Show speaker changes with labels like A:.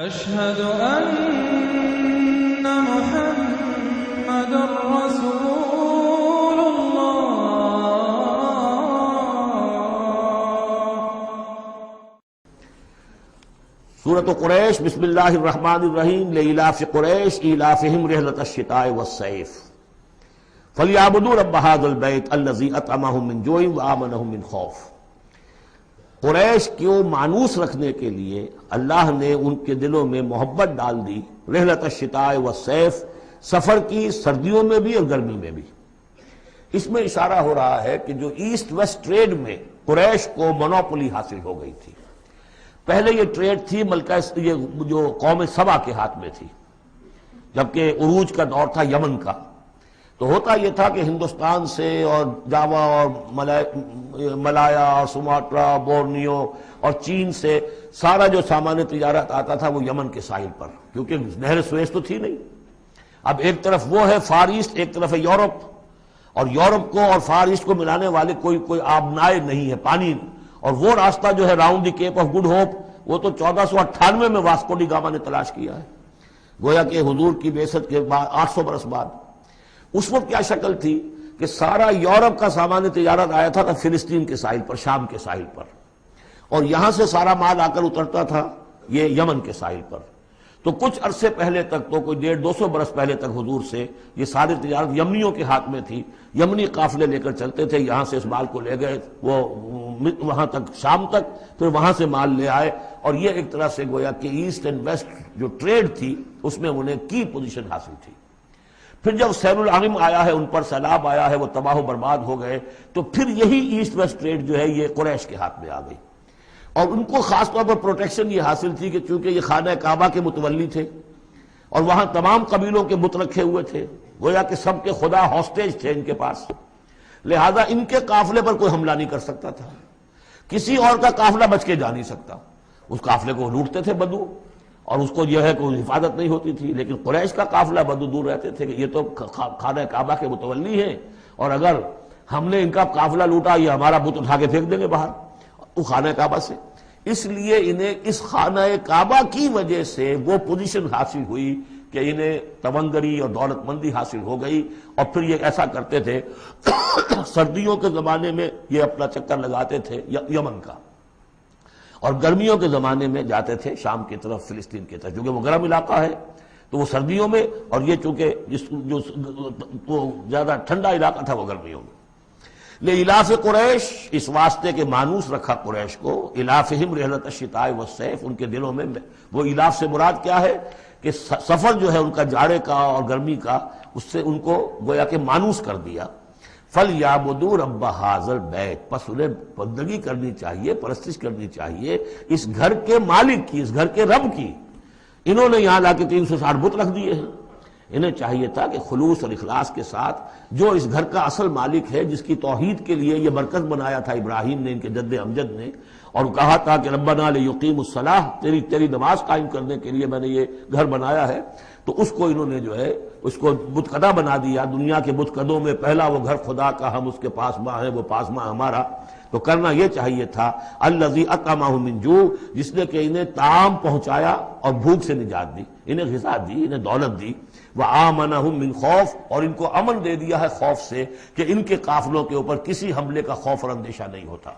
A: أشهد أن محمد رسول
B: سورۃ قریش بسم اللہ الرحمن الرحیم لإلاف قریش إیلافہم رحلۃ الشتاء والصیف فلیعبدوا رب ھذا البیت الذی اطعمہم من جوع وآمنہم من خوف۔ قریش کو مانوس رکھنے کے لیے اللہ نے ان کے دلوں میں محبت ڈال دی، رحلۃ الشتاء والصیف، سفر کی سردیوں میں بھی اور گرمی میں بھی۔ اس میں اشارہ ہو رہا ہے کہ جو ایسٹ ویسٹ ٹریڈ میں قریش کو مونوپولی حاصل ہو گئی تھی۔ پہلے یہ ٹریڈ تھی ملکہ یہ جو قوم سبا کے ہاتھ میں تھی، جبکہ عروج کا دور تھا یمن کا۔ تو ہوتا یہ تھا کہ ہندوستان سے اور جاوا اور ملایا اور سماٹرا، بورنیو اور چین سے سارا جو سامان تجارت آتا تھا وہ یمن کے ساحل پر، کیونکہ نہر سویس تو تھی نہیں۔ اب ایک طرف وہ ہے فار ایسٹ، ایک طرف ہے یورپ، اور یورپ کو اور فار ایسٹ کو ملانے والے کوئی آبنائے نہیں ہے، پانی۔ اور وہ راستہ جو ہے round the Cape of Good Hope, وہ تو 1498 میں واسکو ڈی گاما نے تلاش کیا ہے، گویا کہ حضور کی بعثت کے بعد 800 برس بعد۔ اس وقت کیا شکل تھی کہ سارا یورپ کا سامان تجارت آیا تھا فلسطین کے ساحل پر، شام کے ساحل پر، اور یہاں سے سارا مال آ کر اترتا تھا یہ یمن کے ساحل پر۔ تو کچھ عرصے پہلے تک، تو کوئی 150-200 برس پہلے تک حضور سے یہ ساری تجارت یمنیوں کے ہاتھ میں تھی۔ یمنی قافلے لے کر چلتے تھے، یہاں سے اس مال کو لے گئے وہ وہاں تک شام تک، پھر وہاں سے مال لے آئے، اور یہ ایک طرح سے گویا کہ ایسٹ اینڈ ویسٹ جو ٹریڈ تھی اس میں انہیں کی پوزیشن حاصل تھی۔ پھر جب سیل العظم آیا ہے، ان پر سیلاب آیا ہے، وہ تباہ و برباد ہو گئے، تو پھر یہی ایسٹ ویسٹ ٹریڈ جو ہے یہ قریش کے ہاتھ میں آ گئی۔ اور ان کو خاص طور پر پروٹیکشن یہ حاصل تھی کہ چونکہ یہ خانہ کعبہ کے متولی تھے اور وہاں تمام قبیلوں کے بت رکھے ہوئے تھے، گویا کہ سب کے خدا ہاسٹیج تھے ان کے پاس، لہذا ان کے قافلے پر کوئی حملہ نہیں کر سکتا تھا، کسی اور کا قافلہ بچ کے جا نہیں سکتا۔ اس قافلے کو لوٹتے تھے بدو، اور اس کو جو ہے کوئی حفاظت نہیں ہوتی تھی، لیکن قریش کا قافلہ بدو دور رہتے تھے کہ یہ تو خانہ کعبہ کے متولی ہیں، اور اگر ہم نے ان کا قافلہ لوٹا یہ ہمارا بت اٹھا کے پھینک دیں گے باہر وہ خانہ کعبہ سے۔ اس لیے انہیں اس خانہ کعبہ کی وجہ سے وہ پوزیشن حاصل ہوئی کہ انہیں تونگری اور دولت مندی حاصل ہو گئی، اور پھر یہ ایسا کرتے تھے سردیوں کے زمانے میں یہ اپنا چکر لگاتے تھے یمن کا، اور گرمیوں کے زمانے میں جاتے تھے شام کی طرف، فلسطین کی طرف، کیونکہ وہ گرم علاقہ ہے تو وہ سردیوں میں، اور یہ چونکہ جو زیادہ ٹھنڈا علاقہ تھا وہ گرمیوں میں۔ لإلاف قریش، اس واسطے کے مانوس رکھا قریش کو، إلافہم رحلۃ الشتاء والصیف، ان کے دلوں میں وہ الاف سے مراد کیا ہے کہ سفر جو ہے ان کا جاڑے کا اور گرمی کا، اس سے ان کو گویا کہ مانوس کر دیا۔ فَلْيَعْبُدُوا رَبَّ هَذَا الْبَيْتِ، پس انہیں بندگی کرنی چاہیے، پرستش کرنی چاہیے اس گھر کے مالک کی، اس گھر کے رب کی۔ انہوں نے یہاں لا کے 360 بت رکھ دیے ہیں، انہیں چاہیے تھا کہ خلوص اور اخلاص کے ساتھ جو اس گھر کا اصل مالک ہے، جس کی توحید کے لیے یہ مرکز بنایا تھا ابراہیم نے، ان کے جد امجد نے، اور کہا تھا کہ ربنا لیقیموا الصلاۃ، تیری نماز قائم کرنے کے لیے میں نے یہ گھر بنایا ہے، تو اس کو انہوں نے جو ہے اس کو بت قدہ بنا دیا۔ دنیا کے بت قدوں میں پہلا وہ گھر خدا کا، ہم اس کے پاس ماں ہیں، وہ پاس ماں ہمارا۔ تو کرنا یہ چاہیے تھا الذی اطعمہم من جوع، جس نے کہ انہیں طعام پہنچایا اور بھوک سے نجات دی، انہیں غذا دی، انہیں دولت دی، وآمنہم من خوف، اور ان کو امن دے دیا ہے خوف سے، کہ ان کے قافلوں کے اوپر کسی حملے کا خوف اور اندیشہ نہیں ہوتا۔